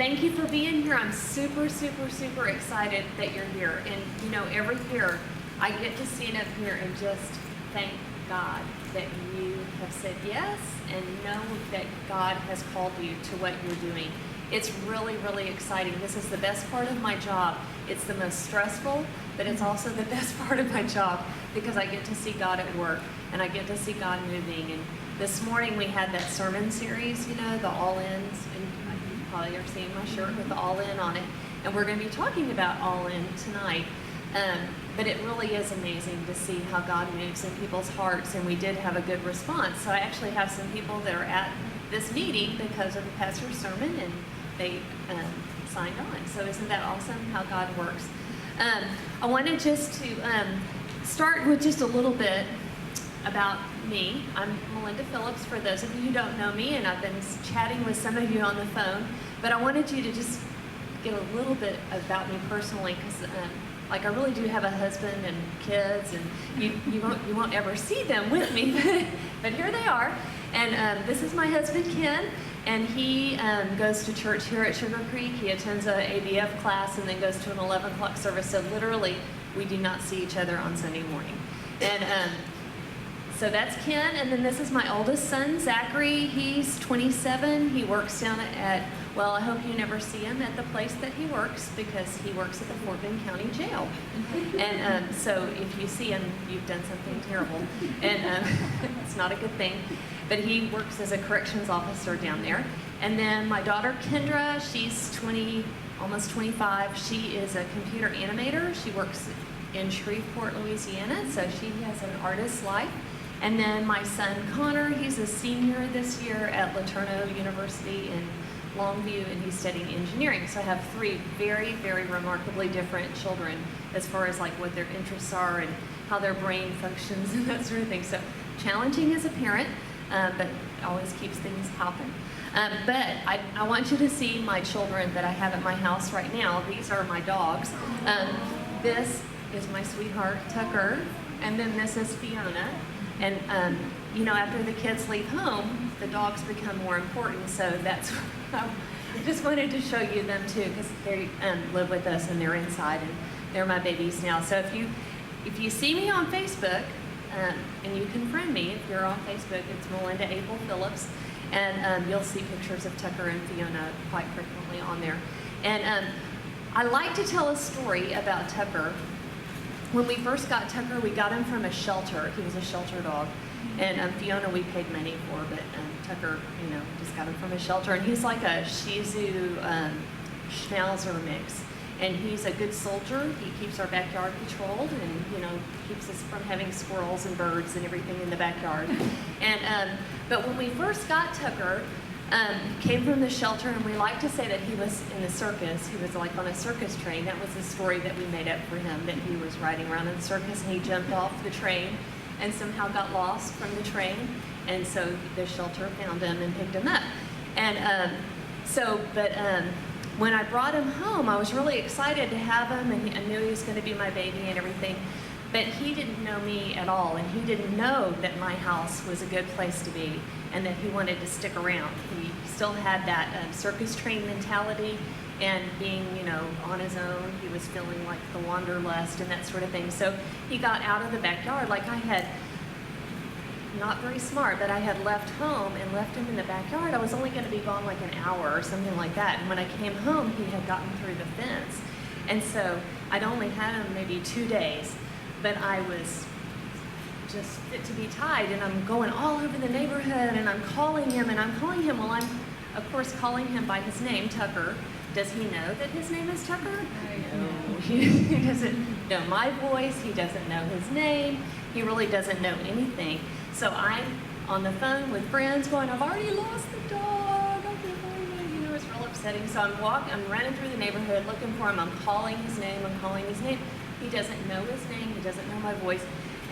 thank you for being here. I'm super excited that you're here. And every year I get to stand up here and just thank God that you have said yes and know that God has called you to what you're doing. It's really exciting. This is the best part of my job. It's the most stressful, but it's also the best part of my job because I get to see God at work and I get to see God moving. And this morning we had that sermon series, the All-Ins, and you probably are seeing my shirt with the All-In on it. And we're going to be talking about All-In tonight. But it really is amazing to see how God moves in people's hearts, and we did have a good response. So I actually have some people that are at this meeting because of the pastor's sermon, and they signed on. So isn't that awesome how God works? I wanted just to start with just a little bit about me. I'm Melinda Phillips, for those of you who don't know me, and I've been chatting with some of you on the phone, but I wanted you to just get a little bit about me personally, because I really do have a husband and kids, and you won't ever see them with me, but here they are. And this is my husband, Ken, and he goes to church here at Sugar Creek. He attends a ABF class and then goes to an 11 o'clock service. So literally, we do not see each other on Sunday morning. And so that's Ken, and then this is my oldest son, Zachary. He's 27. He works down at, well, I hope you never see him at the place that he works, because he works at the Fort Bend County Jail. And so if you see him, you've done something terrible. And it's not a good thing. But he works as a corrections officer down there. And then my daughter, Kendra, she's 20, almost 25. She is a computer animator. She works in Shreveport, Louisiana, so she has an artist's life. And then my son, Connor, he's a senior this year at LeTourneau University in Longview, and he's studying engineering. So I have three very remarkably different children as far as what their interests are and how their brain functions and that sort of thing. So challenging as a parent, but always keeps things hopping. But I want you to see my children that I have at my house right now. These are my dogs. This is my sweetheart, Tucker, and then this is Fiona. And, after the kids leave home, the dogs become more important, so that's I just wanted to show you them too, because they live with us and they're inside, and they're my babies now. So if you see me on Facebook, and you can friend me if you're on Facebook, it's Melinda Abel Phillips, and you'll see pictures of Tucker and Fiona quite frequently on there. And I like to tell a story about Tucker. When we first got Tucker, we got him from a shelter. He was a shelter dog. And Fiona we paid money for, but Tucker, just got him from a shelter. And he's like a Shih Tzu Schnauzer mix. And he's a good soldier. He keeps our backyard patrolled and, keeps us from having squirrels and birds and everything in the backyard. And but when we first got Tucker, he came from the shelter, and we like to say that he was in the circus. He was on a circus train. That was the story that we made up for him, that he was riding around in the circus and he jumped off the train and somehow got lost from the train. And so the shelter found him and picked him up. And when I brought him home, I was really excited to have him, and I knew he was going to be my baby and everything. But he didn't know me at all, and he didn't know that my house was a good place to be and that he wanted to stick around. He still had that circus train mentality, and being, on his own, he was feeling like the wanderlust and that sort of thing. So he got out of the backyard. I had, not very smart, but I had left home and left him in the backyard. I was only going to be gone an hour or something like that. And when I came home, he had gotten through the fence. And so I'd only had him maybe 2 days. But I was just fit to be tied, and I'm going all over the neighborhood, and I'm calling him, well, I'm, of course, calling him by his name, Tucker. Does he know that his name is Tucker? No. He doesn't know my voice. He doesn't know his name. He really doesn't know anything. So I'm on the phone with friends going, I've already lost the dog. It's real upsetting. So I'm running through the neighborhood looking for him. I'm calling his name. He doesn't know his name. He doesn't know my voice.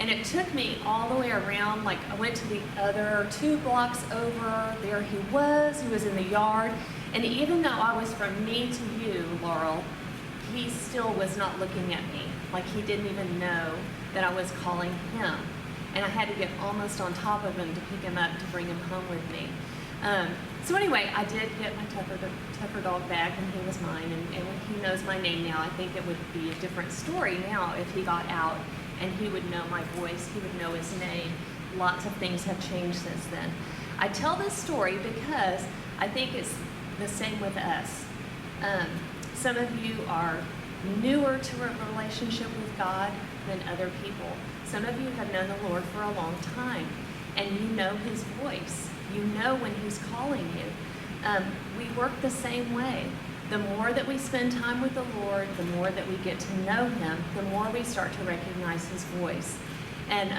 And it took me all the way around. I went to the other 2 blocks over. There he was. He was in the yard. And even though I was from me to you, Laurel, he still was not looking at me. He didn't even know that I was calling him. And I had to get almost on top of him to pick him up to bring him home with me. So anyway, I did get my Tucker dog back, and he was mine. And he knows my name now. I think it would be a different story now if he got out and he would know my voice. He would know his name. Lots of things have changed since then. I tell this story because I think it's the same with us. Some of you are newer to a relationship with God than other people. Some of you have known the Lord for a long time, and you know his voice. You know when he's calling you. We work the same way. The more that we spend time with the Lord, the more that we get to know him, the more we start to recognize his voice. And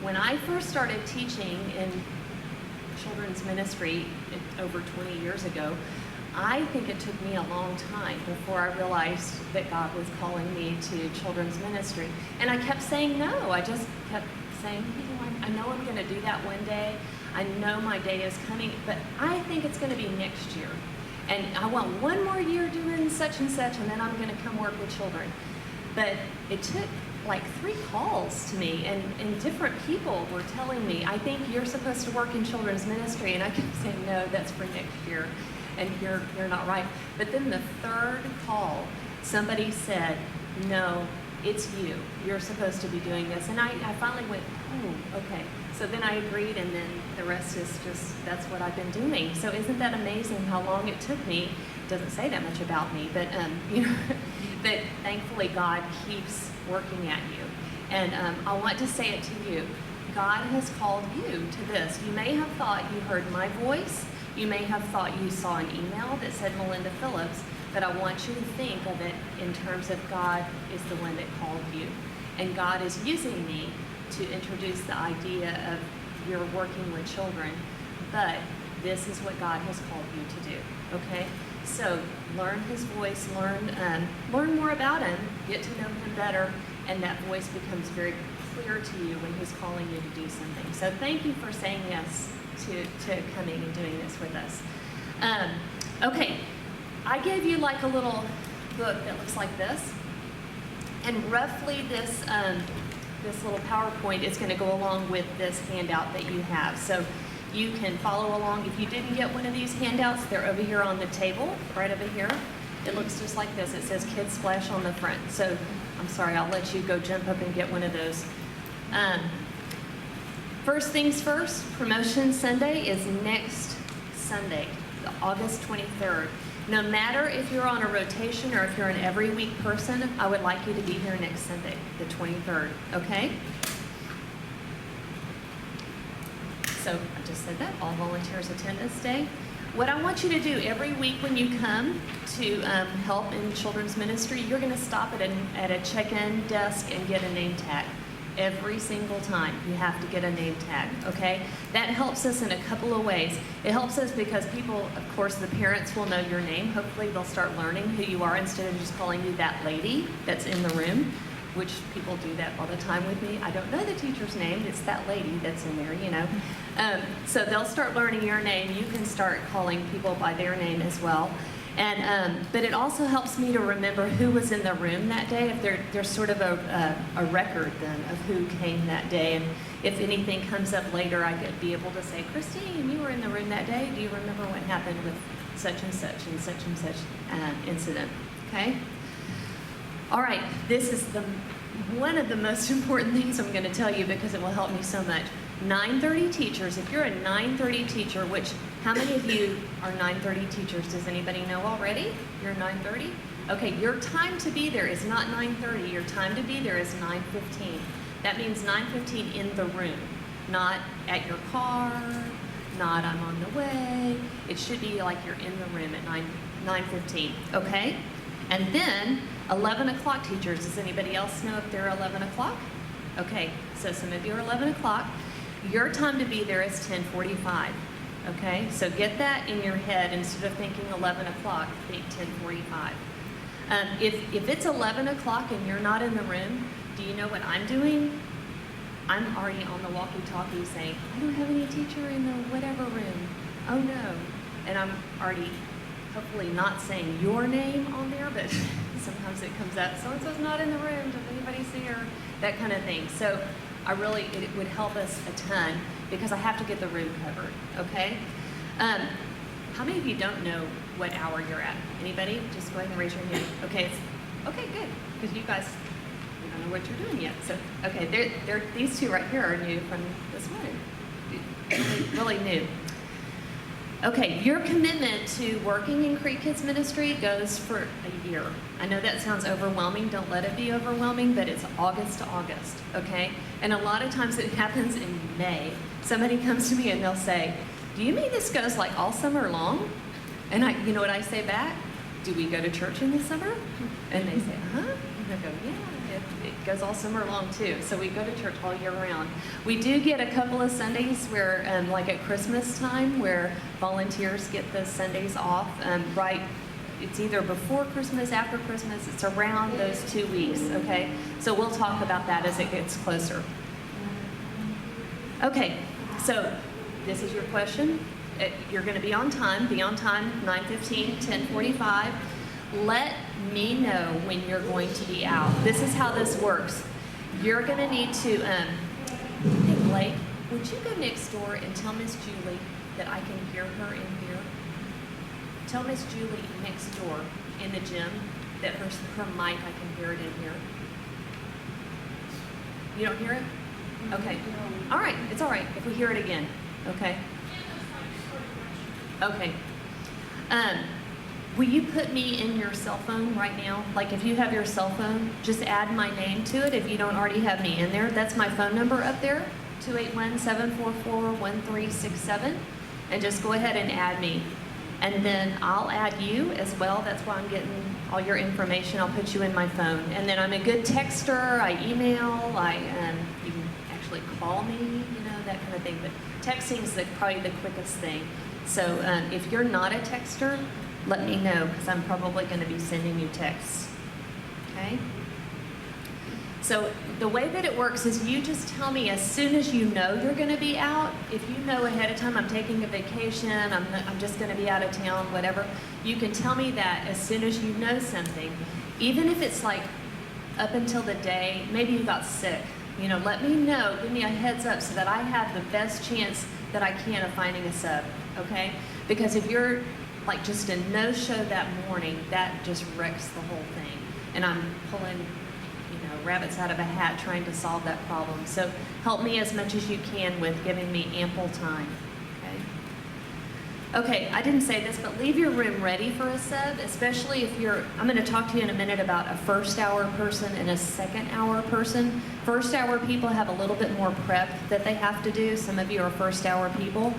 when I first started teaching in children's ministry over 20 years ago, I think it took me a long time before I realized that God was calling me to children's ministry. And I kept saying no. I just kept saying, I know I'm going to do that one day. I know my day is coming, but I think it's going to be next year. And I want one more year doing such and such, and then I'm going to come work with children. But it took like 3 calls to me, and different people were telling me, I think you're supposed to work in children's ministry. And I kept saying, no, that's for next year. And you're not right. But then the 3rd call, somebody said, no, it's you. You're supposed to be doing this. And I finally went, oh, okay. So then I agreed, and then the rest is just, that's what I've been doing. So isn't that amazing how long it took me? It doesn't say that much about me, but that thankfully God keeps working at you. And I want to say it to you. God has called you to this. You may have thought you heard my voice. You may have thought you saw an email that said Melinda Phillips, but I want you to think of it in terms of God is the one that called you. And God is using me to introduce the idea of you're working with children, but this is what God has called you to do, okay? So learn his voice, learn more about him, get to know him better, and that voice becomes very clear to you when he's calling you to do something. So thank you for saying yes to coming and doing this with us. Okay, I gave you like a little book that looks like this, and roughly this little PowerPoint is going to go along with this handout that you have. So you can follow along. If you didn't get one of these handouts, they're over here on the table, right over here. It looks just like this. It says Kids Splash on the front. So I'm sorry, I'll let you go jump up and get one of those. First things first, Promotion Sunday is next Sunday, August 23rd. No matter if you're on a rotation or if you're an every week person, I would like you to be here next Sunday, the 23rd, okay? So I just said that, all volunteers attend this day. What I want you to do every week when you come to help in children's ministry, you're gonna stop at a check-in desk and get a name tag. Every single time you have to get a name tag, okay? That helps us in a couple of ways. It helps us because people, of course, the parents will know your name. Hopefully they'll start learning who you are instead of just calling you that lady that's in the room, which people do that all the time with me. I don't know the teacher's name, it's that lady that's in there, you know. So they'll start learning your name. You can start calling people by their name as well. And but it also helps me to remember who was in the room that day. If there's sort of a record then of who came that day, and if anything comes up later, I could be able to say, Christine, you were in the room that day. Do you remember what happened with such and such incident? Okay. All right. This is one of the most important things I'm going to tell you because it will help me so much. 9:30 teachers. If you're a 9:30 teacher, which how many of you are 9:30 teachers? Does anybody know already? You're 9:30? Okay, your time to be there is not 9:30. Your time to be there is 9:15. That means 9:15 in the room, not at your car, not I'm on the way. It should be like you're in the room at 9:15, okay? And then 11 o'clock teachers. Does anybody else know if they're 11 o'clock? Okay, so some of you are 11 o'clock. Your time to be there is 10:45. Okay, so get that in your head. Instead of thinking 11 o'clock, think 10:45. If it's 11 o'clock and you're not in the room, do you know what I'm doing? I'm already on the walkie-talkie saying, I don't have any teacher in the whatever room. Oh no. And I'm already hopefully not saying your name on there, but sometimes it comes up, so-and-so's not in the room, does anybody see her? That kind of thing. So it would help us a ton because I have to get the room covered, okay? How many of you don't know what hour you're at? Anybody? Just go ahead and raise your hand. Okay, okay, good, because you guys, you don't know what you're doing yet. So, okay, these two right here are new from this morning. Really new. Okay, your commitment to working in Creek Kids Ministry goes for a year. I know that sounds overwhelming. Don't let it be overwhelming, but it's August to August, okay? And a lot of times it happens in May. Somebody comes to me and they'll say, do you mean this goes like all summer long? And you know what I say back? Do we go to church in the summer? And they say, huh? And I go, yeah. It goes all summer long too. So we go to church all year round. We do get a couple of Sundays where, like at Christmas time, where volunteers get those Sundays off. Right, it's either before Christmas, after Christmas. It's around those 2 weeks. Okay, so we'll talk about that as it gets closer. Okay, so this is your question. You're going to be on time. Be on time. 9:15, 10:45. Let me know when you're going to be out. This is how this works. You're going to need to, hey Blake, would you go next door and tell Miss Julie that I can hear her in here? Tell Miss Julie next door in the gym that her mic, I can hear it in here. You don't hear it? Okay. All right. It's all right if we hear it again. Okay. Okay. Will you put me in your cell phone right now? Like if you have your cell phone, just add my name to it if you don't already have me in there. That's my phone number up there, 281-744-1367. And just go ahead and add me. And then I'll add you as well. That's why I'm getting all your information. I'll put you in my phone. And then I'm a good texter. I email. You can actually call me, you know, that kind of thing. But texting is probably the quickest thing. So if you're not a texter, let me know, because I'm probably going to be sending you texts. Okay? So the way that it works is you just tell me as soon as you know you're going to be out. If you know ahead of time, I'm taking a vacation, I'm just going to be out of town, whatever, you can tell me that as soon as you know something. Even if it's like up until the day, maybe you got sick. You know, let me know, give me a heads up so that I have the best chance that I can of finding a sub, okay? Because if you're like just a no-show that morning, that just wrecks the whole thing. And I'm pulling, you know, rabbits out of a hat trying to solve that problem. So help me as much as you can with giving me ample time, okay? Okay, I didn't say this, but leave your room ready for a sub, especially if I'm gonna talk to you in a minute about a first hour person and a second hour person. First hour people have a little bit more prep that they have to do. Some of you are first hour people.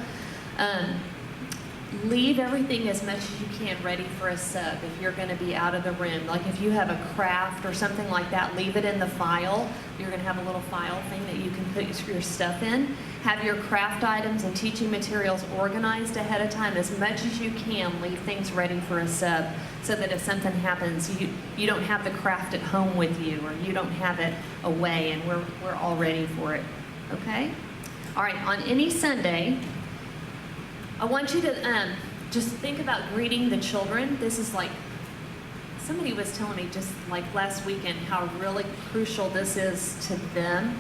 Leave everything as much as you can ready for a sub if you're going to be out of the room. Like if you have a craft or something like that, leave it in the file. You're going to have a little file thing that you can put your stuff in. Have your craft items and teaching materials organized ahead of time as much as you can. Leave things ready for a sub so that if something happens, you don't have the craft at home with you, or you don't have it away, and we're all ready for it. Okay? All right, on any Sunday, I want you to just think about greeting the children. This is like, somebody was telling me just like last weekend how really crucial this is to them.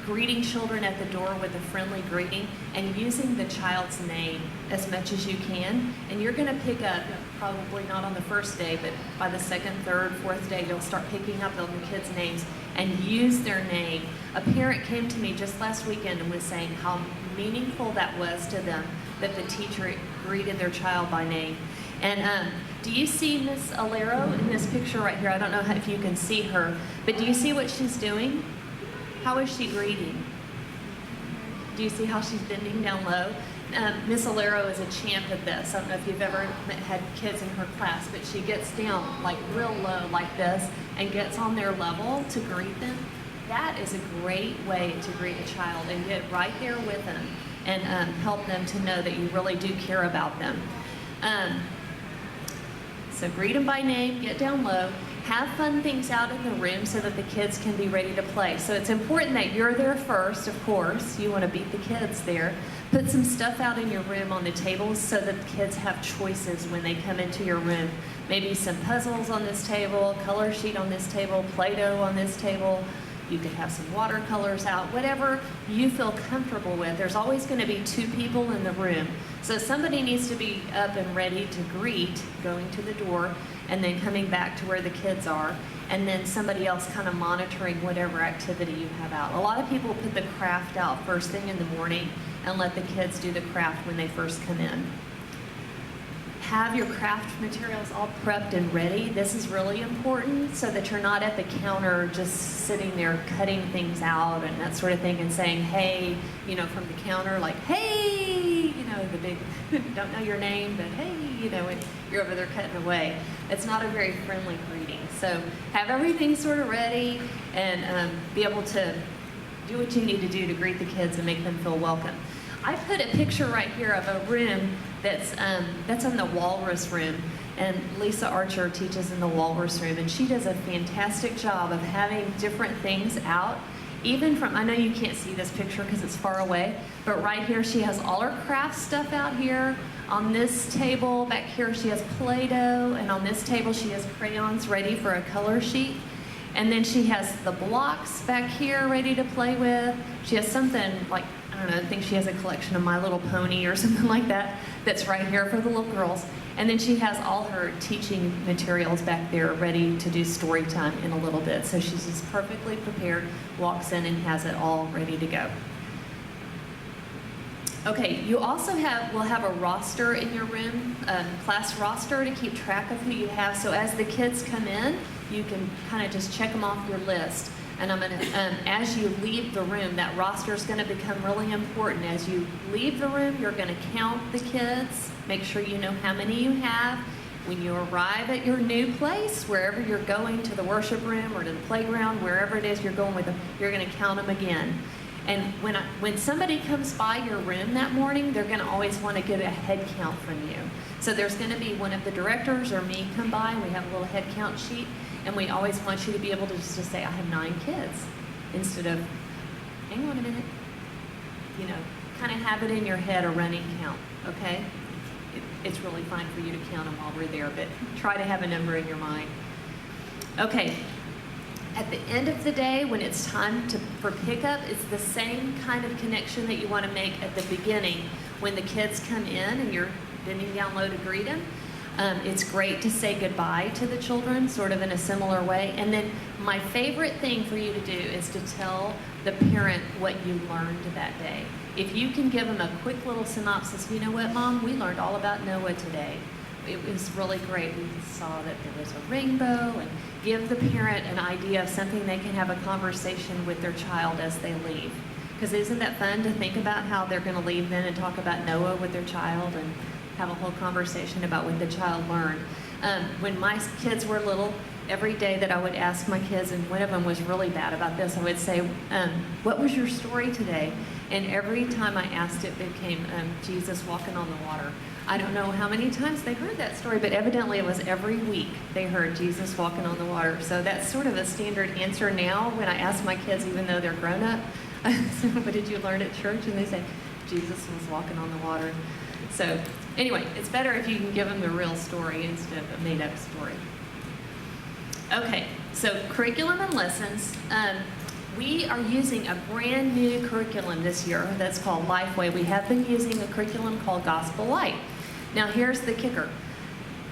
Greeting children at the door with a friendly greeting and using the child's name as much as you can. And you're going to pick up, probably not on the first day, but by the second, third, fourth day, you'll start picking up on the kids' names and use their name. A parent came to me just last weekend and was saying how meaningful that was to them, that the teacher greeted their child by name. And do you see Miss Alero in this picture right here? I don't know if you can see her, but do you see what she's doing? How is she greeting? Do you see how she's bending down low? Miss Alero is a champ at this. I don't know if you've ever had kids in her class, but she gets down like real low like this and gets on their level to greet them. That is a great way to greet a child and get right there with them and help them to know that you really do care about them. So greet them by name, get down low, have fun things out in the room so that the kids can be ready to play. So it's important that you're there first, of course. You want to beat the kids there. Put some stuff out in your room on the tables so that the kids have choices when they come into your room. Maybe some puzzles on this table, color sheet on this table, Play-Doh on this table, You could have some watercolors out, whatever you feel comfortable with. There's always going to be 2 people in the room. So somebody needs to be up and ready to greet, going to the door, and then coming back to where the kids are, and then somebody else kind of monitoring whatever activity you have out. A lot of people put the craft out first thing in the morning and let the kids do the craft when they first come in. Have your craft materials all prepped and ready. This is really important so that you're not at the counter just sitting there cutting things out and that sort of thing and saying, hey, you know, from the counter, like, hey, you know, the big, don't know your name, but hey, you know, and you're over there cutting away. It's not a very friendly greeting. So have everything sort of ready and be able to do what you need to do to greet the kids and make them feel welcome. I put a picture right here of a room that's in the Walrus Room, and Lisa Archer teaches in the Walrus Room, and she does a fantastic job of having different things out, even from, I know you can't see this picture because it's far away, but right here she has all her craft stuff out here. On this table back here she has Play-Doh, and on this table she has crayons ready for a color sheet. And then she has the blocks back here ready to play with. She has something like, I don't know, I think she has a collection of My Little Pony or something like that that's right here for the little girls. And then she has all her teaching materials back there ready to do story time in a little bit. So she's just perfectly prepared, walks in and has it all ready to go. Okay, you also will have a roster in your room, class roster to keep track of who you have. So as the kids come in, you can kind of just check them off your list. And I'm gonna, as you leave the room, that roster is gonna become really important. As you leave the room, you're gonna count the kids, make sure you know how many you have. When you arrive at your new place, wherever you're going, to the worship room or to the playground, wherever it is you're going with them, you're gonna count them again. And when somebody comes by your room that morning, they're going to always want to get a head count from you. So there's going to be one of the directors or me come by, and we have a little head count sheet, and we always want you to be able to just say, I have 9 kids, instead of, hang on a minute, you know, kind of have it in your head, a running count, okay? It's really fine for you to count them while we're there, but try to have a number in your mind. Okay. At the end of the day, when it's time for pickup, it's the same kind of connection that you want to make at the beginning when the kids come in and you're bending down low to greet them. It's great to say goodbye to the children, sort of in a similar way. And then my favorite thing for you to do is to tell the parent what you learned that day. If you can give them a quick little synopsis, you know what, Mom, we learned all about Noah today. It was really great. We saw that there was a rainbow, and give the parent an idea of something they can have a conversation with their child as they leave. Because isn't that fun to think about how they're going to leave then and talk about Noah with their child and have a whole conversation about what the child learned. When my kids were little, every day that I would ask my kids, and one of them was really bad about this, I would say, what was your story today? And every time I asked it became Jesus walking on the water. I don't know how many times they heard that story, but evidently it was every week they heard Jesus walking on the water. So that's sort of a standard answer now when I ask my kids, even though they're grown up, what did you learn at church? And they say, Jesus was walking on the water. So anyway, it's better if you can give them the real story instead of a made-up story. Okay, so curriculum and lessons. We are using a brand new curriculum this year that's called Lifeway. We have been using a curriculum called Gospel Light. Now here's the kicker.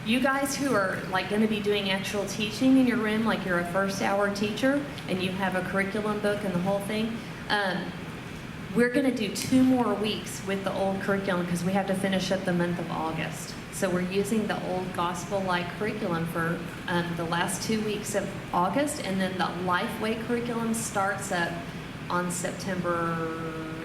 You guys who are like going to be doing actual teaching in your room, like you're a first hour teacher and you have a curriculum book and the whole thing, we're going to do 2 more weeks with the old curriculum because we have to finish up the month of August. So we're using the old Gospel-like curriculum for the last 2 weeks of August, and then the Lifeway curriculum starts up on September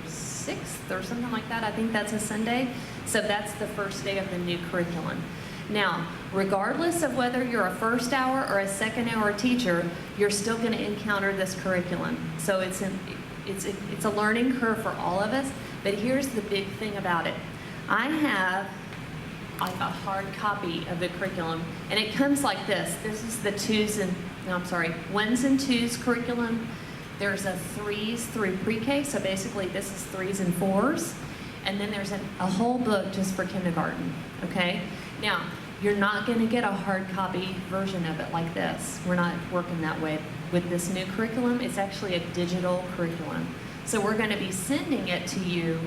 6th or something like that. I think that's a Sunday. So that's the first day of the new curriculum. Now, regardless of whether you're a first hour or a second hour teacher, you're still going to encounter this curriculum. So it's a learning curve for all of us, but here's the big thing about it. I have like a hard copy of the curriculum, and it comes like this. This is the 1s and 2s curriculum. There's a 3s through pre-K, so basically this is 3s and 4s, and then there's a whole book just for kindergarten, okay? Now, You're not going to get a hard copy version of it like this. We're not working that way. With this new curriculum, it's actually a digital curriculum. So we're going to be sending it to you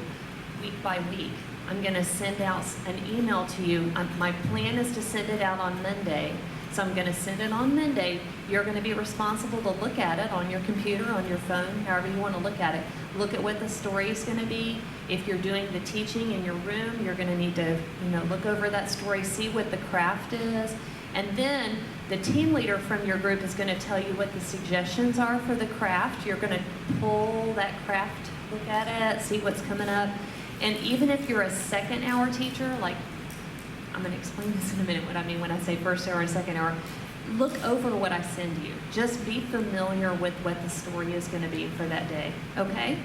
week by week. I'm going to send out an email to you. My plan is to send it out on Monday. So I'm going to send it on Monday. You're going to be responsible to look at it on your computer, on your phone, however you want to look at it. Look at what the story is going to be. If you're doing the teaching in your room, you're going to need to, look over that story, see what the craft is. And then the team leader from your group is going to tell you what the suggestions are for the craft. You're going to pull that craft, look at it, see what's coming up. And even if you're a second hour teacher, like, I'm going to explain this in a minute, what I mean when I say first hour and second hour. Look over what I send you. Just be familiar with what the story is going to be for that day, okay?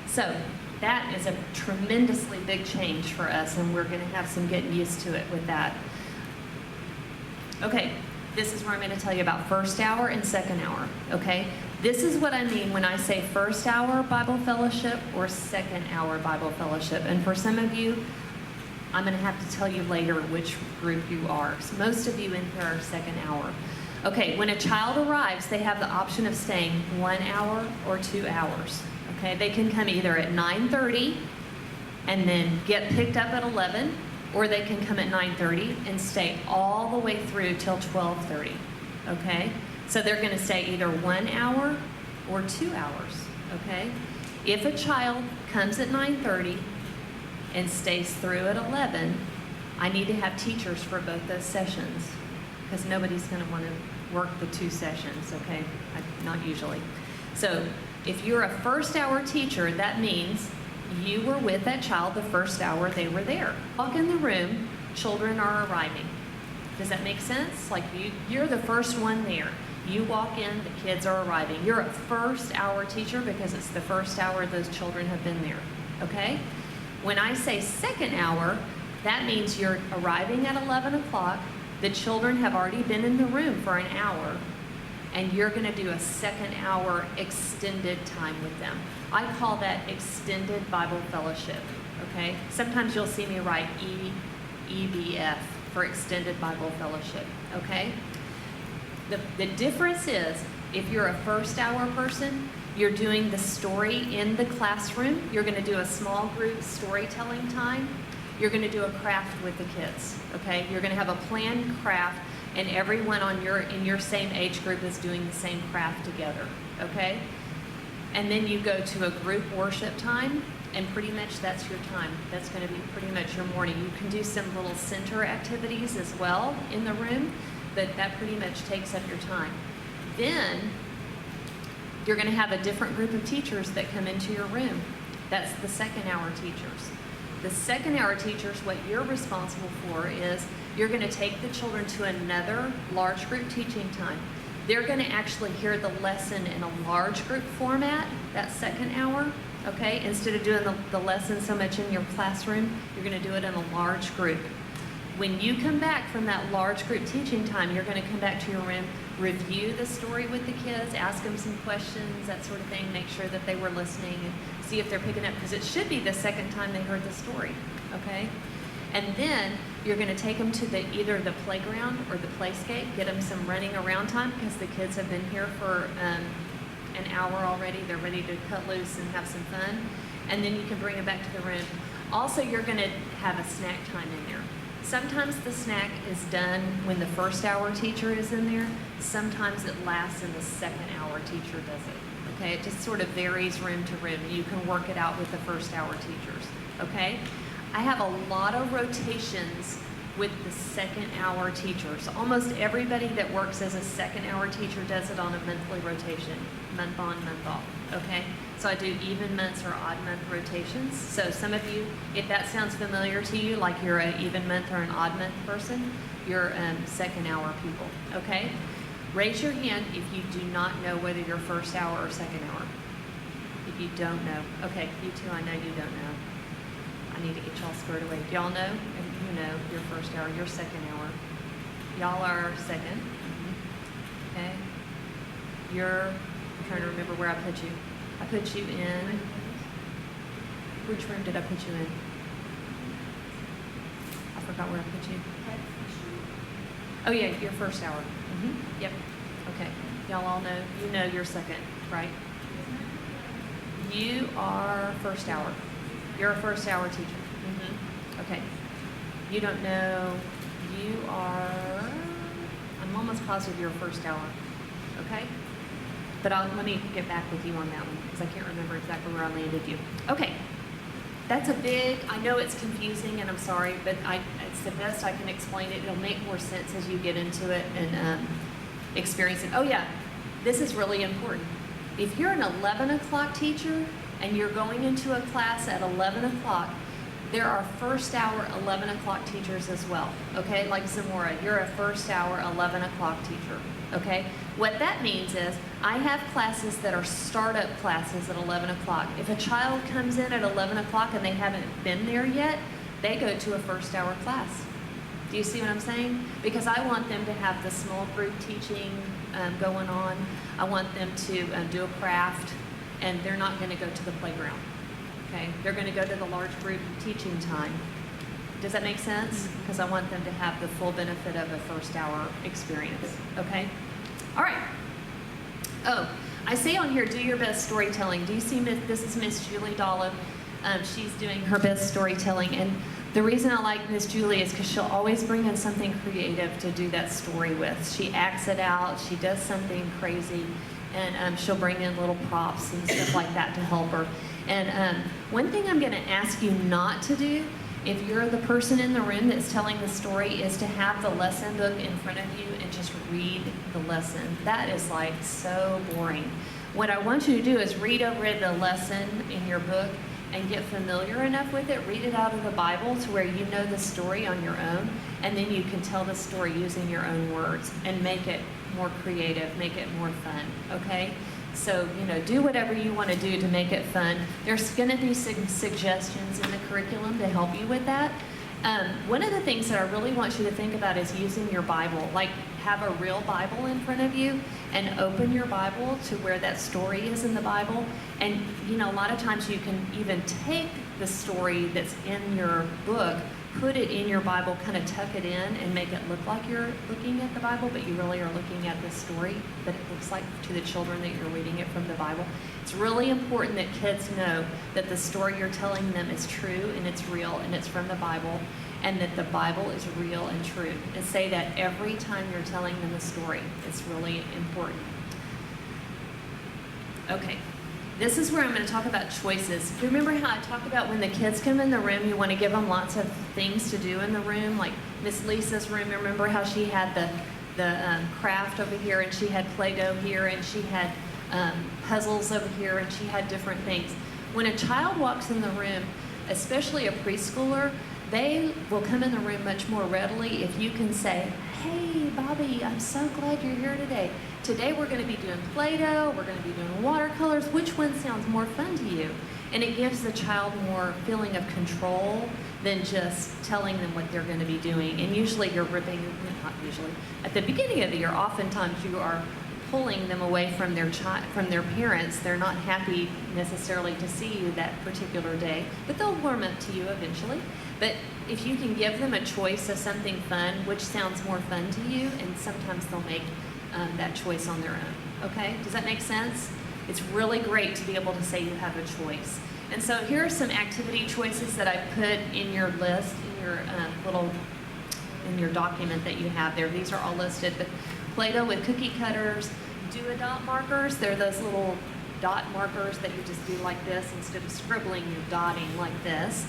So that is a tremendously big change for us, and we're going to have some getting used to it with that. Okay, this is where I'm going to tell you about first hour and second hour, okay? This is what I mean when I say first hour Bible fellowship or second hour Bible fellowship. And for some of you, I'm going to have to tell you later which group you are. So most of you in here are second hour. Okay, when a child arrives, they have the option of staying 1 hour or 2 hours. Okay, they can come either at 9:30 and then get picked up at 11, or they can come at 9:30 and stay all the way through till 12:30. Okay, so they're going to stay either 1 hour or 2 hours. Okay, if a child comes at 9:30 and stays through at 11, I need to have teachers for both those sessions, because nobody's going to want to work the 2 sessions, okay? Not usually. So if you're a first hour teacher, that means you were with that child the first hour they were there. Walk in the room, children are arriving. Does that make sense? Like you're the first one there. You walk in, the kids are arriving. You're a first hour teacher because it's the first hour those children have been there, okay? When I say second hour, that means you're arriving at 11 o'clock, the children have already been in the room for an hour, and you're going to do a second hour extended time with them. I call that extended Bible fellowship, okay? Sometimes you'll see me write EBF for extended Bible fellowship, okay? The difference is, if you're a first hour person, you're doing the story in the classroom. You're going to do a small group storytelling time. You're going to do a craft with the kids, okay? You're going to have a planned craft, and everyone in your same age group is doing the same craft together, okay? And then you go to a group worship time, and pretty much that's your time. That's going to be pretty much your morning. You can do some little center activities as well in the room, but that pretty much takes up your time. Then you're going to have a different group of teachers that come into your room. That's the second hour teachers. The second hour teachers, what you're responsible for is you're going to take the children to another large group teaching time. They're going to actually hear the lesson in a large group format that second hour, okay? Instead of doing the lesson so much in your classroom, you're going to do it in a large group. When you come back from that large group teaching time, you're going to come back to your room, review the story with the kids, ask them some questions, that sort of thing, make sure that they were listening and see if they're picking up, because it should be the second time they heard the story, okay? And then you're going to take them to either the playground or the playscape, get them some running around time, because the kids have been here for an hour already. They're ready to cut loose and have some fun. And then you can bring them back to the room. Also, you're going to have a snack time in there. Sometimes the snack is done when the first hour teacher is in there. Sometimes it lasts and the second hour teacher does it. Okay, it just sort of varies room to room. You can work it out with the first hour teachers. Okay, I have a lot of rotations with the second hour teachers. Almost everybody that works as a second hour teacher does it on a monthly rotation, month on, month off. Okay, so I do even months or odd month rotations. So some of you, if that sounds familiar to you, like you're an even month or an odd month person, you're second hour people. Okay, raise your hand if you do not know whether you're first hour or second hour. If you don't know, okay, you two, I know you don't know. I need to get y'all squared away. Do y'all know? If you know your first hour, your second hour. Y'all are second. Okay. I'm trying to remember where I put you. I put you in. Which room did I put you in? I forgot where I put you. Oh yeah, your first hour. Yep. Okay. Y'all all know, you know your second, right? You are first hour. You're a first hour teacher. Okay. You don't know, you are, I'm almost positive you're a first hour. Okay? But let me get back with you on that one because I can't remember exactly where I landed you. Okay. That's a big, I know it's confusing and I'm sorry, but it's the best I can explain it. It'll make more sense as you get into it and experience it. Oh yeah, this is really important. If you're an 11 o'clock teacher and you're going into a class at 11 o'clock, there are first hour 11 o'clock teachers as well, okay? Like Zamora, you're a first hour 11 o'clock teacher, okay? What that means is I have classes that are startup classes at 11 o'clock. If a child comes in at 11 o'clock and they haven't been there yet, they go to a first hour class. Do you see what I'm saying? Because I want them to have the small group teaching going on. I want them to do a craft, and they're not going to go to the playground. Okay, they're going to go to the large group teaching time. Does that make sense? Because I want them to have the full benefit of a first hour experience. Okay? All right. Oh, I say on here, do your best storytelling. Do you see this is Miss Julie Dollop. She's doing her best storytelling. And the reason I like Miss Julie is because she'll always bring in something creative to do that story with. She acts it out. She does something crazy. And she'll bring in little props and stuff like that to help her. And one thing I'm going to ask you not to do, if you're the person in the room that's telling the story, is to have the lesson book in front of you and just read the lesson. That is like so boring. What I want you to do is read over the lesson in your book and get familiar enough with it. Read it out of the Bible to where you know the story on your own, and then you can tell the story using your own words and make it more creative, make it more fun, okay? So, do whatever you want to do to make it fun. There's going to be some suggestions in the curriculum to help you with that. One of the things that I really want you to think about is using your Bible. Like, have a real Bible in front of you and open your Bible to where that story is in the Bible. And, a lot of times you can even take the story that's in your book, put it in your Bible, kind of tuck it in and make it look like you're looking at the Bible, but you really are looking at the story, but it looks like to the children that you're reading it from the Bible. It's really important that kids know that the story you're telling them is true and it's real and it's from the Bible, and that the Bible is real and true. And say that every time you're telling them a story. It's really important. Okay. This is where I'm going to talk about choices. Remember how I talked about when the kids come in the room, you want to give them lots of things to do in the room, like Miss Lisa's room. Remember how she had the craft over here, and she had Play-Doh here, and she had puzzles over here, and she had different things. When a child walks in the room, especially a preschooler, they will come in the room much more readily if you can say, "Hey, Bobby, I'm so glad you're here today. Today we're going to be doing Play-Doh, we're going to be doing watercolors. Which one sounds more fun to you?" And it gives the child more feeling of control than just telling them what they're going to be doing. And usually you're not usually, at the beginning of the year, oftentimes you are pulling them away from their parents. They're not happy necessarily to see you that particular day, but they'll warm up to you eventually. But if you can give them a choice of something fun, which sounds more fun to you, and sometimes they'll make that choice on their own. Okay? Does that make sense? It's really great to be able to say you have a choice. And so here are some activity choices that I put in your list, in your in your document that you have there. These are all listed. But Play-Doh with cookie cutters, do-a-dot markers. They're those little dot markers that you just do like this instead of scribbling, you're dotting like this.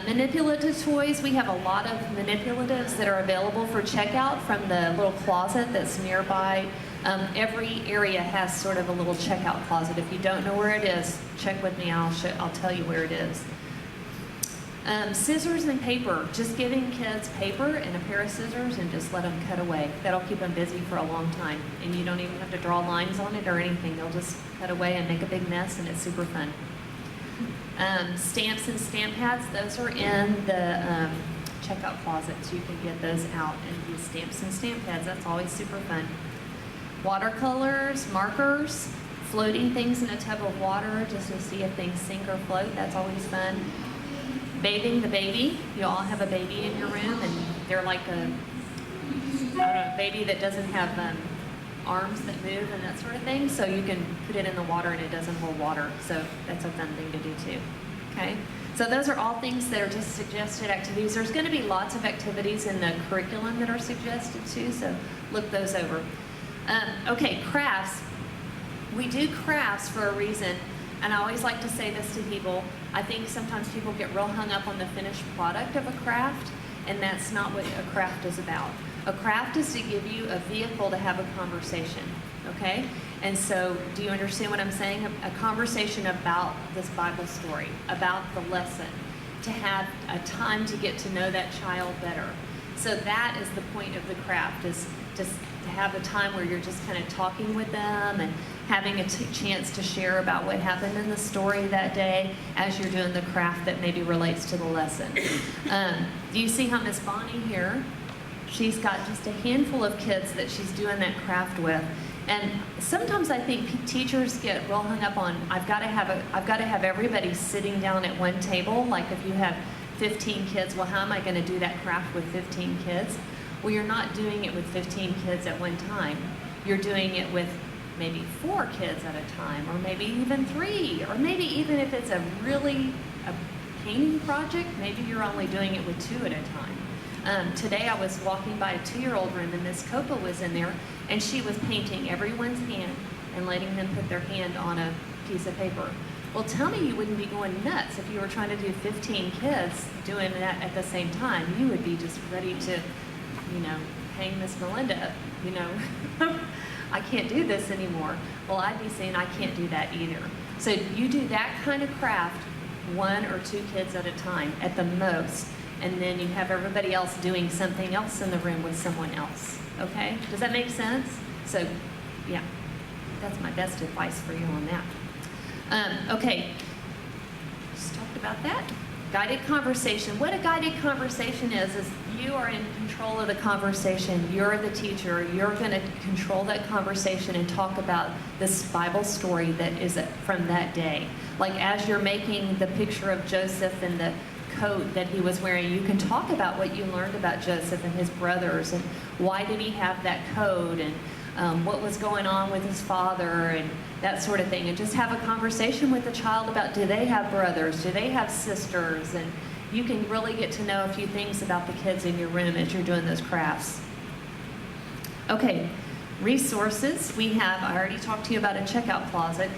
Manipulative toys, we have a lot of manipulatives that are available for checkout from the little closet that's nearby. Every area has sort of a little checkout closet. If you don't know where it is, check with me, I'll tell you where it is. Scissors and paper, just giving kids paper and a pair of scissors and just let them cut away. That'll keep them busy for a long time, and you don't even have to draw lines on it or anything. They'll just cut away and make a big mess, and it's super fun. Stamps and stamp pads, those are in the checkout closet, so you can get those out and use stamps and stamp pads. That's always super fun. Watercolors, markers, floating things in a tub of water just to see if things sink or float. That's always fun. Bathing the baby. You all have a baby in your room, and they're like I don't know, baby that doesn't have arms that move and that sort of thing. So you can put it in the water and it doesn't hold water. So that's a fun thing to do too. Okay. So those are all things that are just suggested activities. There's going to be lots of activities in the curriculum that are suggested too. So look those over. Okay, crafts. We do crafts for a reason. And I always like to say this to people. I think sometimes people get real hung up on the finished product of a craft, and that's not what a craft is about. A craft is to give you a vehicle to have a conversation, okay? And so, do you understand what I'm saying? A conversation about this Bible story, about the lesson, to have a time to get to know that child better. So that is the point of the craft, is just to have a time where you're just kind of talking with them and having a chance to share about what happened in the story that day as you're doing the craft that maybe relates to the lesson. Do you see how Miss Bonnie here, she's got just a handful of kids that she's doing that craft with. And sometimes I think teachers get real hung up on, I've got to have everybody sitting down at one table. Like if you have 15 kids, well, how am I going to do that craft with 15 kids? Well, you're not doing it with 15 kids at one time. You're doing it with maybe 4 kids at a time, or maybe even 3, or maybe even if it's a painting project, maybe you're only doing it with 2 at a time. Today I was walking by a 2-year-old room and Miss Copa was in there and she was painting everyone's hand and letting them put their hand on a piece of paper. Well, tell me you wouldn't be going nuts if you were trying to do 15 kids doing that at the same time. You would be just ready to, hang Miss Melinda, I can't do this anymore. Well, I'd be saying I can't do that either. So you do that kind of craft 1 or 2 kids at a time at the most, and then you have everybody else doing something else in the room with someone else. Okay? Does that make sense? So, yeah, that's my best advice for you on that. Okay, just talked about that. Guided conversation. What a guided conversation is you are in control of the conversation. You're the teacher. You're going to control that conversation and talk about this Bible story that is from that day. Like as you're making the picture of Joseph and the coat that he was wearing, you can talk about what you learned about Joseph and his brothers and why did he have that coat and what was going on with his father and that sort of thing. And just have a conversation with the child about, do they have brothers? Do they have sisters? And you can really get to know a few things about the kids in your room as you're doing those crafts. Okay, resources. I already talked to you about a checkout closet.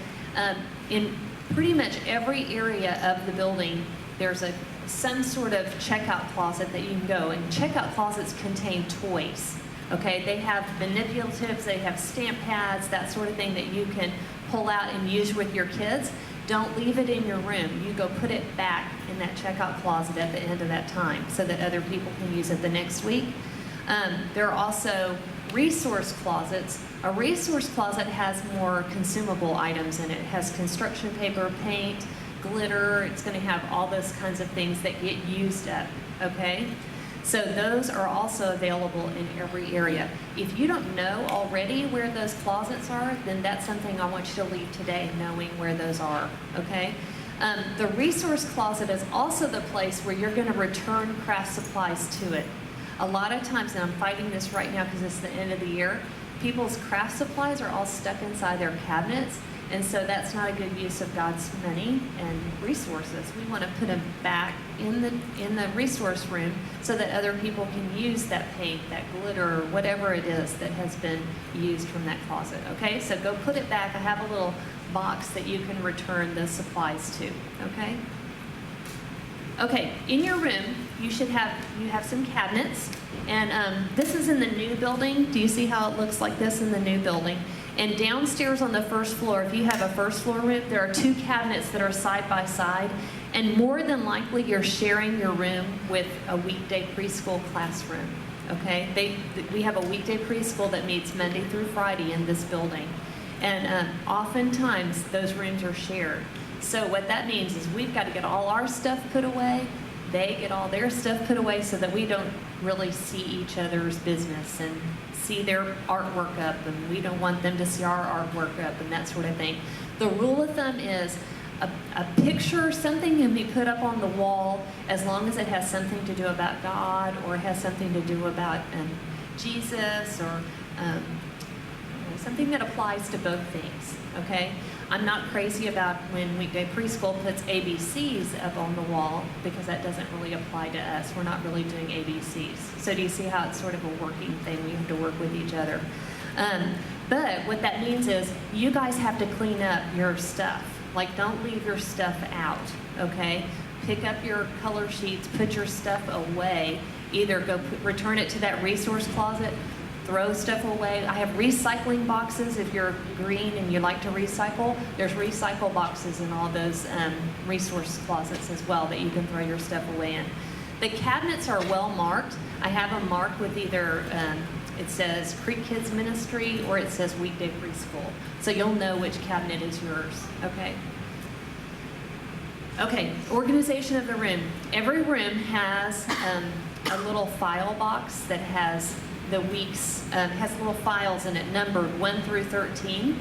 In pretty much every area of the building, there's some sort of checkout closet that you can go. And checkout closets contain toys. Okay, they have manipulatives, they have stamp pads, that sort of thing that you can pull out and use with your kids. Don't leave it in your room. You go put it back in that checkout closet at the end of that time so that other people can use it the next week. There are also resource closets. A resource closet has more consumable items in it. It has construction paper, paint, glitter. It's going to have all those kinds of things that get used up, okay? So those are also available in every area. If you don't know already where those closets are, then that's something I want you to leave today knowing where those are, okay? The resource closet is also the place where you're going to return craft supplies to it. A lot of times, and I'm fighting this right now because it's the end of the year, people's craft supplies are all stuck inside their cabinets, and so that's not a good use of God's money and resources. We want to put them back in the resource room so that other people can use that paint, that glitter, or whatever it is that has been used from that closet. Okay, so go put it back. I have a little box that you can return the supplies to. Okay. Okay, in your room, you have some cabinets, and this is in the new building. Do you see how it looks like this in the new building? And downstairs on the first floor, if you have a first floor room, there are 2 cabinets that are side by side, and more than likely you're sharing your room with a weekday preschool classroom. Okay, we have a weekday preschool that meets Monday through Friday in this building, and oftentimes those rooms are shared. So what that means is we've got to get all our stuff put away, they get all their stuff put away so that we don't really see each other's business and see their artwork up, and we don't want them to see our artwork up and that sort of thing. The rule of thumb is a picture, something can be put up on the wall as long as it has something to do about God or has something to do about Jesus or something that applies to both things, okay? I'm not crazy about when Weekday Preschool puts ABCs up on the wall because that doesn't really apply to us. We're not really doing ABCs. So do you see how it's sort of a working thing? We have to work with each other. But what that means is you guys have to clean up your stuff. Like, don't leave your stuff out, okay? Pick up your color sheets, put your stuff away. Either return it to that resource closet, throw stuff away. I have recycling boxes. If you're green and you like to recycle, there's recycle boxes in all those resource closets as well that you can throw your stuff away in. The cabinets are well marked. I have them marked with either it says Creek Kids Ministry or it says Weekday Preschool. So you'll know which cabinet is yours, okay? Okay, organization of the room. Every room has a little file box that has the weeks, has little files in it numbered 1 through 13.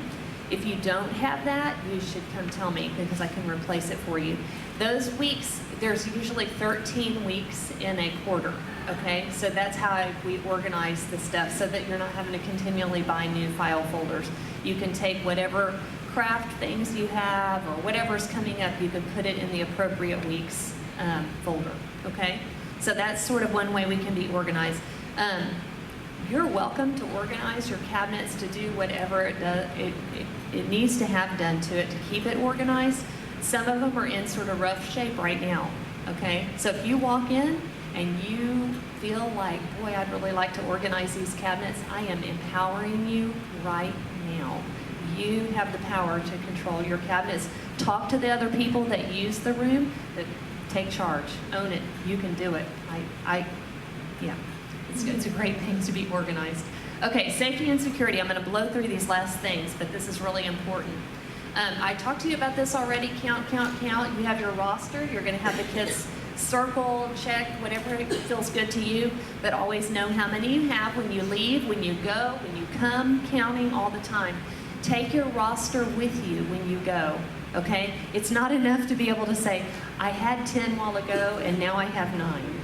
If you don't have that, you should come tell me because I can replace it for you. Those weeks, there's usually 13 weeks in a quarter, okay? So that's how we organize the stuff so that you're not having to continually buy new file folders. You can take whatever craft things you have or whatever's coming up, you can put it in the appropriate weeks folder, okay? So that's sort of one way we can be organized. You're welcome to organize your cabinets to do whatever it needs to have done to it to keep it organized. Some of them are in sort of rough shape right now, okay? So if you walk in and you feel like, boy, I'd really like to organize these cabinets, I am empowering you right now. You have the power to control your cabinets. Talk to the other people that use the room, that take charge, own it. You can do it. Yeah. It's a great thing to be organized. Okay, safety and security. I'm going to blow through these last things, but this is really important. I talked to you about this already. Count, count, count. You have your roster. You're going to have the kids circle, check, whatever feels good to you, but always know how many you have when you leave, when you go, when you come, counting all the time. Take your roster with you when you go, okay? It's not enough to be able to say, I had 10 while ago and now I have 9.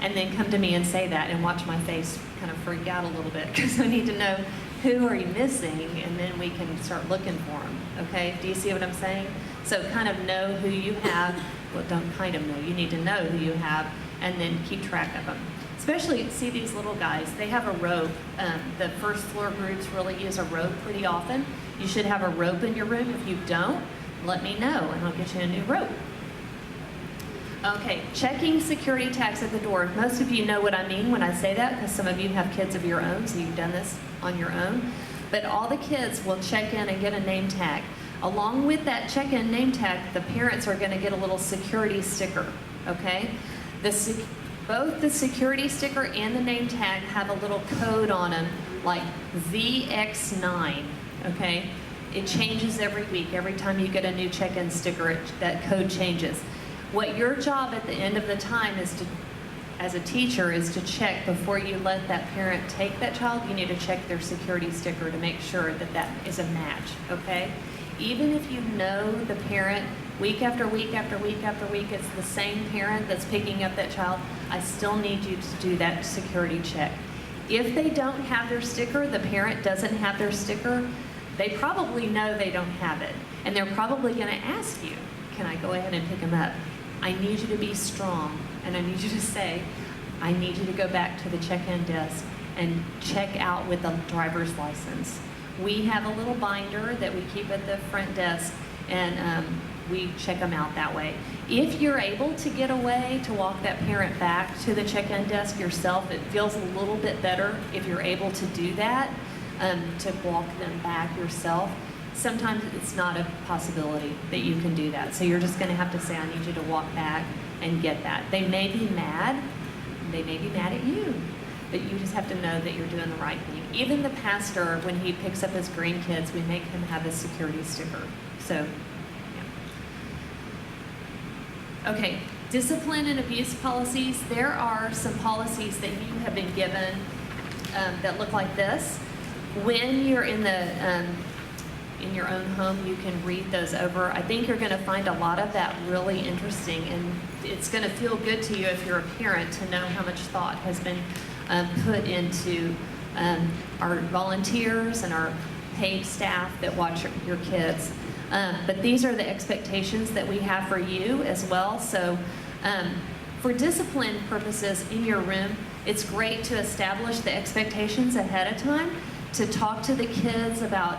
And then come to me and say that and watch my face kind of freak out a little bit because I need to know who are you missing and then we can start looking for them, okay? Do you see what I'm saying? So kind of know who you have. Well, don't kind of know. You need to know who you have and then keep track of them. Especially, see these little guys, they have a rope. The first floor groups really use a rope pretty often. You should have a rope in your room. If you don't, let me know and I'll get you a new rope. Okay, checking security tags at the door. Most of you know what I mean when I say that because some of you have kids of your own, so you've done this on your own. But all the kids will check in and get a name tag. Along with that check-in name tag, the parents are going to get a little security sticker, okay? Both the security sticker and the name tag have a little code on them, like VX9, okay? It changes every week. Every time you get a new check-in sticker, that code changes. What your job at the end of the time is to, as a teacher, is to check before you let that parent take that child. You need to check their security sticker to make sure that that is a match, okay? Even if you know the parent, week after week after week after week, it's the same parent that's picking up that child, I still need you to do that security check. If they don't have their sticker, the parent doesn't have their sticker, they probably know they don't have it. And they're probably going to ask you, can I go ahead and pick them up? I need you to be strong, and I need you to say, I need you to go back to the check-in desk and check out with the driver's license. We have a little binder that we keep at the front desk, and we check them out that way. If you're able to get away to walk that parent back to the check-in desk yourself, it feels a little bit better if you're able to do that, to walk them back yourself. Sometimes it's not a possibility that you can do that. So you're just going to have to say, I need you to walk back and get that. They may be mad. They may be mad at you. But you just have to know that you're doing the right thing. Even the pastor, when he picks up his green kids, we make him have a security sticker. So, yeah. Okay, discipline and abuse policies. There are some policies that you have been given that look like this. When you're in your own home, you can read those over. I think you're going to find a lot of that really interesting, and it's going to feel good to you if you're a parent to know how much thought has been put into our volunteers and our paid staff that watch your kids. But these are the expectations that we have for you as well. So for discipline purposes in your room, it's great to establish the expectations ahead of time, to talk to the kids about,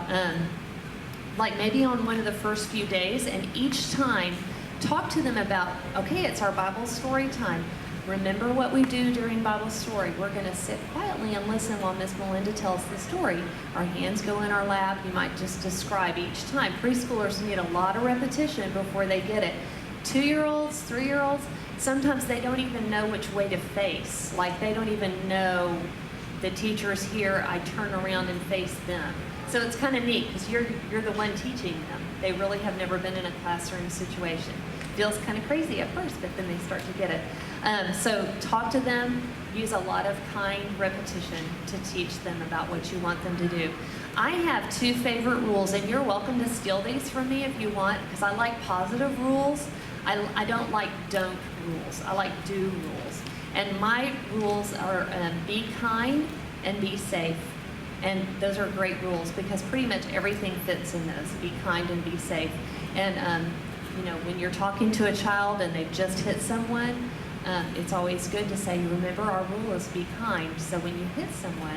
like maybe on one of the first few days, and each time talk to them about, okay, it's our Bible story time. Remember what we do during Bible story. We're going to sit quietly and listen while Miss Melinda tells the story. Our hands go in our lap. You might just describe each time. Preschoolers need a lot of repetition before they get it. 2-year-olds, 3-year-olds, sometimes they don't even know which way to face. Like they don't even know the teacher's here, I turn around and face them. So it's kind of neat because you're the one teaching them. They really have never been in a classroom situation. Feels kind of crazy at first, but then they start to get it. So talk to them, use a lot of kind repetition to teach them about what you want them to do. I have 2 favorite rules, and you're welcome to steal these from me if you want, because I like positive rules. I don't like don't rules. I like do rules. And my rules are be kind and be safe. And those are great rules because pretty much everything fits in those. Be kind and be safe. And you know, when you're talking to a child and they've just hit someone, it's always good to say, remember our rule is be kind. So when you hit someone,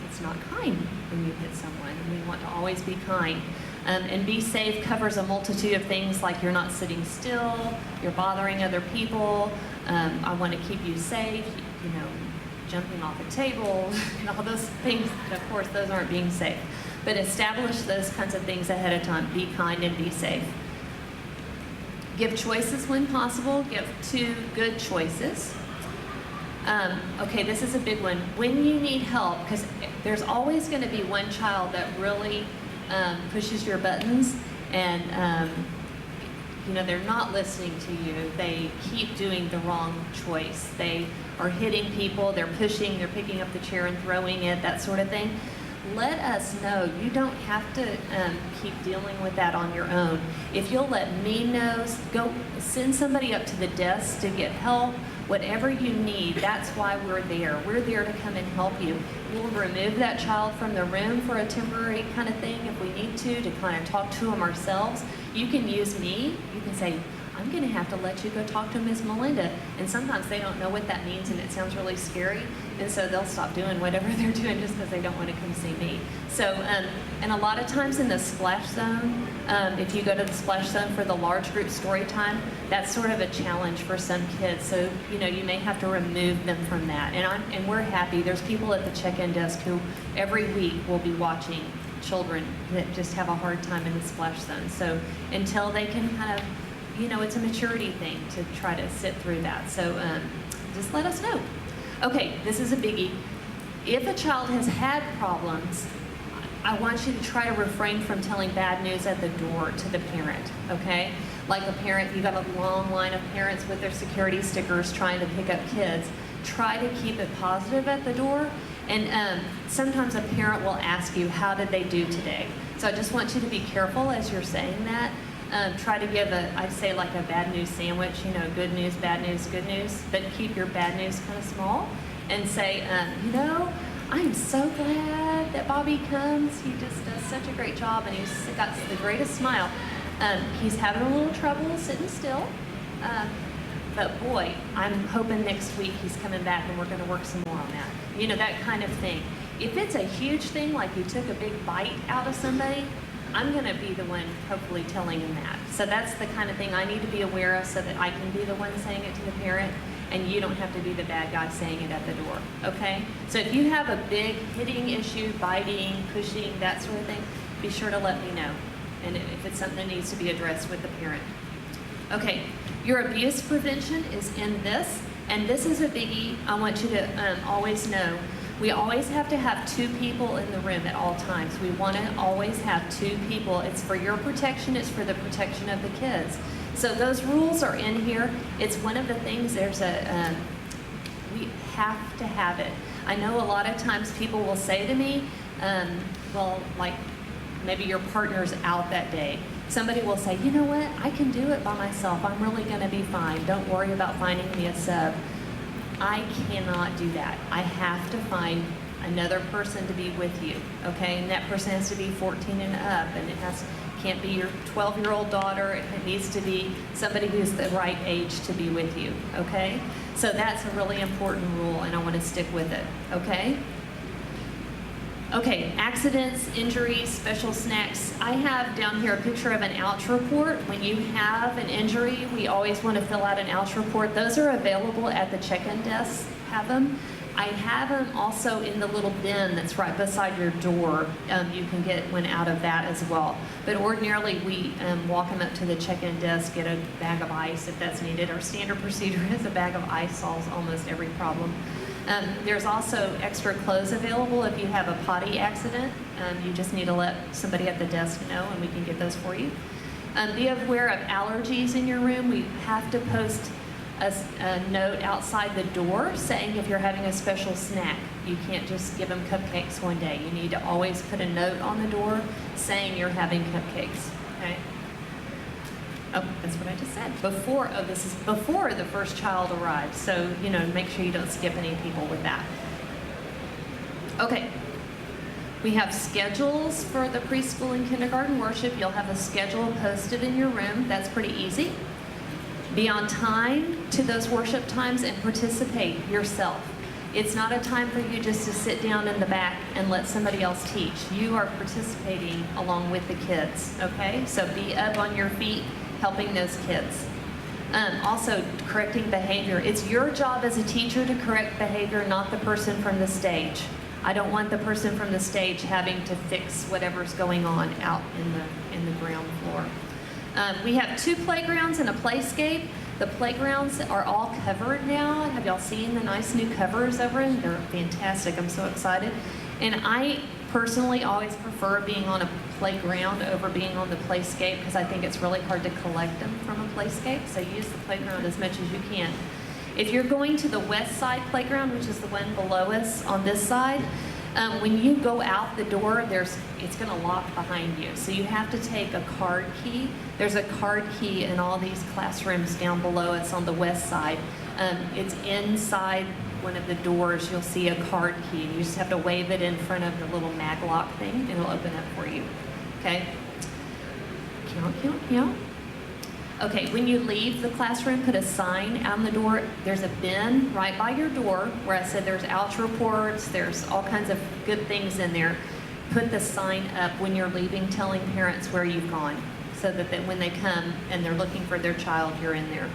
it's not kind when you hit someone. We want to always be kind. And be safe covers a multitude of things like you're not sitting still, you're bothering other people, I want to keep you safe, you know, jumping off a table, and all those things. Of course, those aren't being safe. But establish those kinds of things ahead of time. Be kind and be safe. Give choices when possible. Give 2 good choices. Okay, this is a big one. When you need help, because there's always going to be one child that really pushes your buttons, and you know, they're not listening to you. They keep doing the wrong choice. They are hitting people, they're pushing, they're picking up the chair and throwing it, that sort of thing. Let us know. You don't have to keep dealing with that on your own. If you'll let me know, go send somebody up to the desk to get help. Whatever you need, that's why we're there. We're there to come and help you. We'll remove that child from the room for a temporary kind of thing if we need to kind of talk to them ourselves. You can use me. You can say, I'm going to have to let you go talk to Ms. Melinda. And sometimes they don't know what that means, and it sounds really scary. And so they'll stop doing whatever they're doing just because they don't want to come see me. So, and a lot of times in the splash zone, if you go to the splash zone for the large group story time, that's sort of a challenge for some kids. So, you know, you may have to remove them from that. And we're happy. There's people at the check-in desk who every week will be watching children that just have a hard time in the splash zone. So until they can kind of, you know, it's a maturity thing to try to sit through that. So just let us know. Okay, this is a biggie. If a child has had problems, I want you to try to refrain from telling bad news at the door to the parent, okay? Like a parent, you got a long line of parents with their security stickers trying to pick up kids. Try to keep it positive at the door. And sometimes a parent will ask you, how did they do today? So I just want you to be careful as you're saying that. Try to give I'd say like a bad news sandwich, you know, good news, bad news, good news, but keep your bad news kind of small and say, you know, I'm so glad that Bobby comes. He just does such a great job, and he's got the greatest smile. He's having a little trouble sitting still, but boy, I'm hoping next week he's coming back and we're going to work some more on that. You know, that kind of thing. If it's a huge thing, like you took a big bite out of somebody, I'm going to be the one hopefully telling him that. So that's the kind of thing I need to be aware of so that I can be the one saying it to the parent, and you don't have to be the bad guy saying it at the door, okay? So if you have a big hitting issue, biting, pushing, that sort of thing, be sure to let me know. And if it's something that needs to be addressed with the parent. Okay, your abuse prevention is in this, and this is a biggie. I want you to always know. We always have to have 2 people in the room at all times. We want to always have 2 people. It's for your protection. It's for the protection of the kids. So those rules are in here. It's one of the things, we have to have it. I know a lot of times people will say to me, well, like maybe your partner's out that day. Somebody will say, you know what, I can do it by myself. I'm really going to be fine. Don't worry about finding me a sub. I cannot do that. I have to find another person to be with you, okay? And that person has to be 14 and up, and can't be your 12-year-old daughter. It needs to be somebody who's the right age to be with you, okay? So that's a really important rule, and I want to stick with it, okay? Okay, accidents, injuries, special snacks. I have down here a picture of an ouch report. When you have an injury, we always want to fill out an ouch report. Those are available at the check-in desk, have them. I have them also in the little bin that's right beside your door. You can get one out of that as well. But ordinarily, we walk them up to the check-in desk, get a bag of ice if that's needed. Our standard procedure is a bag of ice solves almost every problem. There's also extra clothes available if you have a potty accident. You just need to let somebody at the desk know, and we can get those for you. Be aware of allergies in your room. We have to post a note outside the door saying if you're having a special snack. You can't just give them cupcakes one day. You need to always put a note on the door saying you're having cupcakes. Okay? Oh, that's what I just said. This is before the first child arrives. So, make sure you don't skip any people with that. Okay. We have schedules for the preschool and kindergarten worship. You'll have a schedule posted in your room. That's pretty easy. Be on time to those worship times and participate yourself. It's not a time for you just to sit down in the back and let somebody else teach. You are participating along with the kids, okay? So be up on your feet helping those kids. Also, correcting behavior. It's your job as a teacher to correct behavior, not the person from the stage. I don't want the person from the stage having to fix whatever's going on out in the ground floor. We have 2 playgrounds and a playscape. The playgrounds are all covered now. Have y'all seen the nice new covers over them? They're fantastic. I'm so excited. And I personally always prefer being on a playground over being on the playscape because I think it's really hard to collect them from a playscape. So use the playground as much as you can. If you're going to the west side playground, which is the one below us on this side, when you go out the door, it's going to lock behind you. So you have to take a card key. There's a card key in all these classrooms down below us on the west side. It's inside one of the doors. You'll see a card key. You just have to wave it in front of the little mag lock thing, and it'll open up for you. Okay? Count, count, count. Okay, when you leave the classroom, put a sign on the door. There's a bin right by your door where I said there's ouch reports, there's all kinds of good things in there. Put the sign up when you're leaving telling parents where you've gone so that when they come and they're looking for their child, you're in there.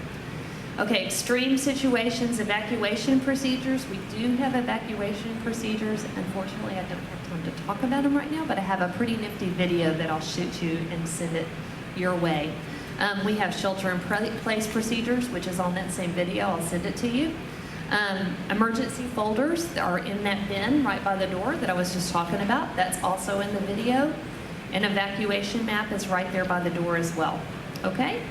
Okay, extreme situations, evacuation procedures. We do have evacuation procedures. Unfortunately, I don't have time to talk about them right now, but I have a pretty nifty video that I'll shoot you and send it your way. We have shelter-in-place procedures, which is on that same video. I'll send it to you. Emergency folders are in that bin right by the door that I was just talking about. That's also in the video. An evacuation map is right there by the door as well. Okay?